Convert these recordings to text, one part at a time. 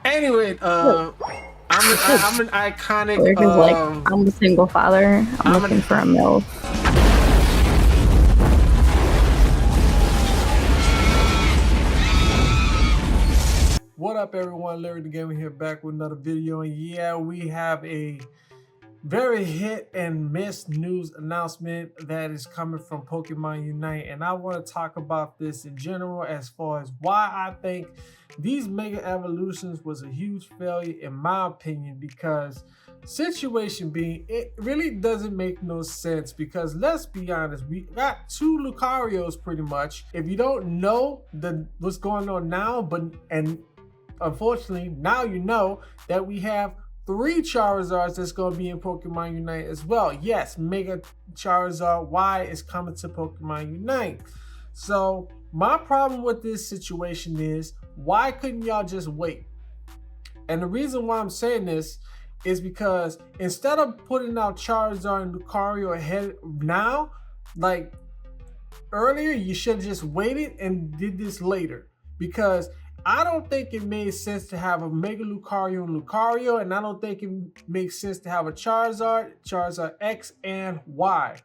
Anyway, Look, I'm an iconic. Lyric is like, I'm a single father. I'm looking for a MILF. What up, everyone? Larry the Gamer here, back with another video. And yeah, we have a very hit and miss news announcement that is coming from Pokemon Unite, and I want to talk about this in general as far as why I think these Mega Evolutions was a huge failure in my opinion. Because situation being, it really doesn't make no sense, because let's be honest, we got two Lucarios pretty much. If you don't know what's going on now, and unfortunately now you know that we have 3 Charizards that's going to be in Pokemon Unite as well. Yes, Mega Charizard Y is coming to Pokemon Unite. So my problem with this situation is, why couldn't y'all just wait? And the reason why I'm saying this is because instead of putting out Charizard and Lucario ahead now, like earlier, you should have just waited and did this later. Because I don't think it made sense to have a Mega Lucario and Lucario, and I don't think it makes sense to have a Charizard, Charizard X and Y.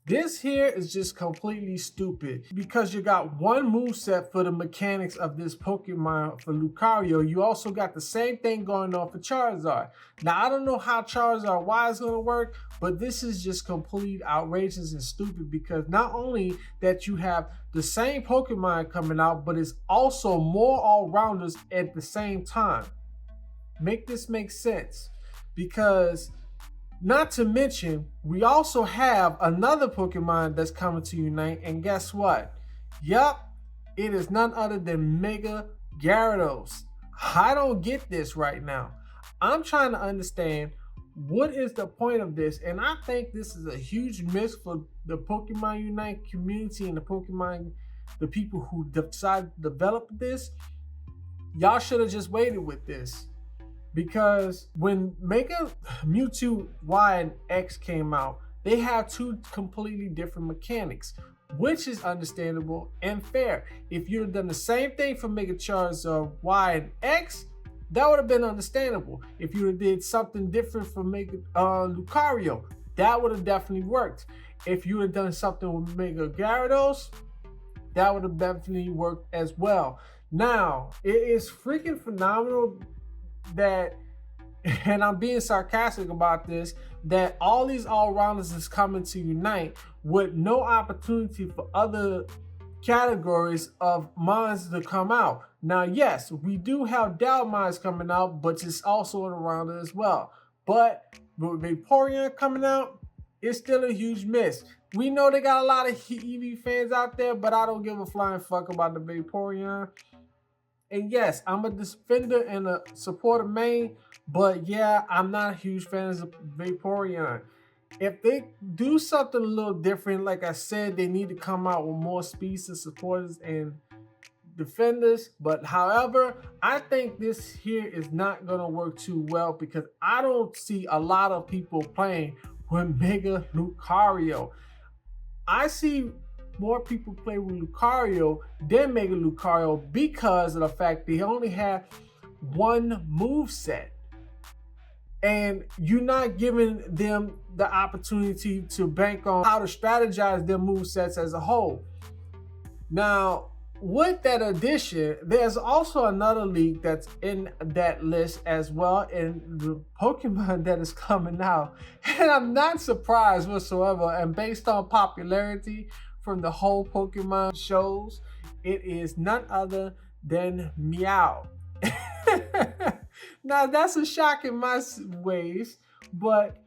This here is just completely stupid, because you got one moveset for the mechanics of this Pokemon for Lucario. You also got the same thing going on for Charizard. Now, I don't know how Charizard Y is going to work, but this is just complete outrageous and stupid, because not only that you have the same Pokemon coming out, but it's also more all-rounders at the same time. Make this make sense, because not to mention, we also have another Pokemon that's coming to Unite, and guess what? Yup, it is none other than Mega Gyarados. I don't get this right now. I'm trying to understand what is the point of this, and I think this is a huge miss for the Pokemon Unite community and the people who decided to develop this. Y'all should have just waited with this. Because when Mega Mewtwo Y and X came out, they have 2 completely different mechanics, which is understandable and fair. If you'd have done the same thing for Mega Charizard Y and X, that would have been understandable. If you did something different for Mega Lucario, that would have definitely worked. If you had done something with Mega Gyarados, that would have definitely worked as well. Now, it is freaking phenomenal that, and I'm being sarcastic about this, that all these all-rounders is coming to Unite with no opportunity for other categories of mines to come out. Now, yes, we do have Dow mines coming out, but it's also an all-rounder as well. But with Vaporeon coming out, it's still a huge miss. We know they got a lot of Eevee fans out there, but I don't give a flying fuck about the Vaporeon. And yes, I'm a defender and a supporter main, but yeah, I'm not a huge fan of Vaporeon. If they do something a little different, like I said, they need to come out with more speedsters, supporters, and defenders. But however, I think this here is not going to work too well, because I don't see a lot of people playing with Mega Lucario. I see more people play with Lucario than Mega Lucario, because of the fact they only have one move set, and you're not giving them the opportunity to bank on how to strategize their move sets as a whole. Now, with that addition, there's also another league that's in that list as well, and the Pokemon that is coming out, and I'm not surprised whatsoever. And based on popularity from the whole Pokemon shows, it is none other than Meow. Now, that's a shock in my ways, but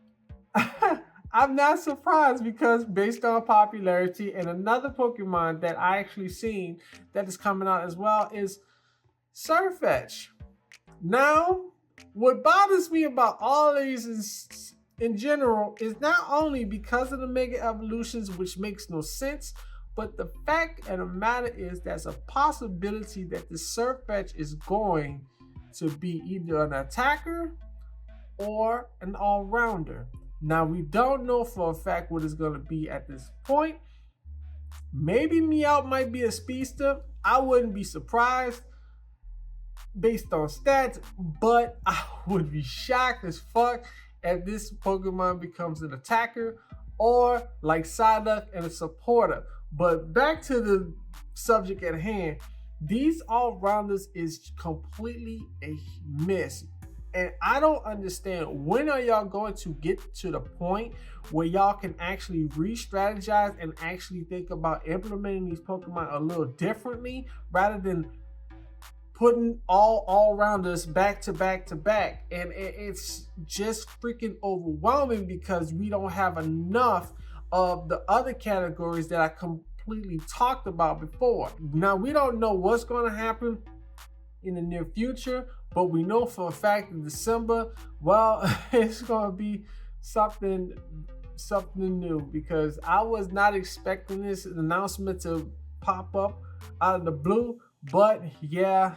I'm not surprised, because based on popularity, and another Pokemon that I actually seen that is coming out as well is Surfetch. Now, what bothers me about all of these is, in general, is not only because of the Mega Evolutions, which makes no sense, but the fact of the matter is there's a possibility that the Surfetch is going to be either an attacker or an all-rounder. Now, we don't know for a fact what it's going to be at this point. Maybe Meowth might be a speedster. I wouldn't be surprised. based on stats, but I would be shocked as fuck if this Pokemon becomes an attacker or like Psyduck and a supporter. But back to the subject at hand, these all-rounders is completely a miss. And I don't understand, when are y'all going to get to the point where y'all can actually re-strategize and actually think about implementing these Pokemon a little differently rather than putting all rounders back to back to back. And it's just freaking overwhelming because we don't have enough of the other categories that I completely talked about before. Now, we don't know what's going to happen in the near future, but we know for a fact in December, well, it's going to be something new, because I was not expecting this announcement to pop up out of the blue. But yeah,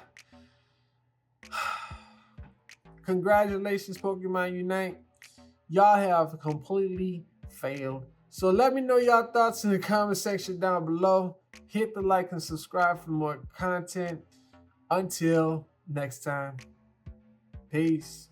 congratulations, Pokemon Unite. Y'all have completely failed. So let me know y'all thoughts in the comment section down below. Hit the like and subscribe for more content. Until next time, peace.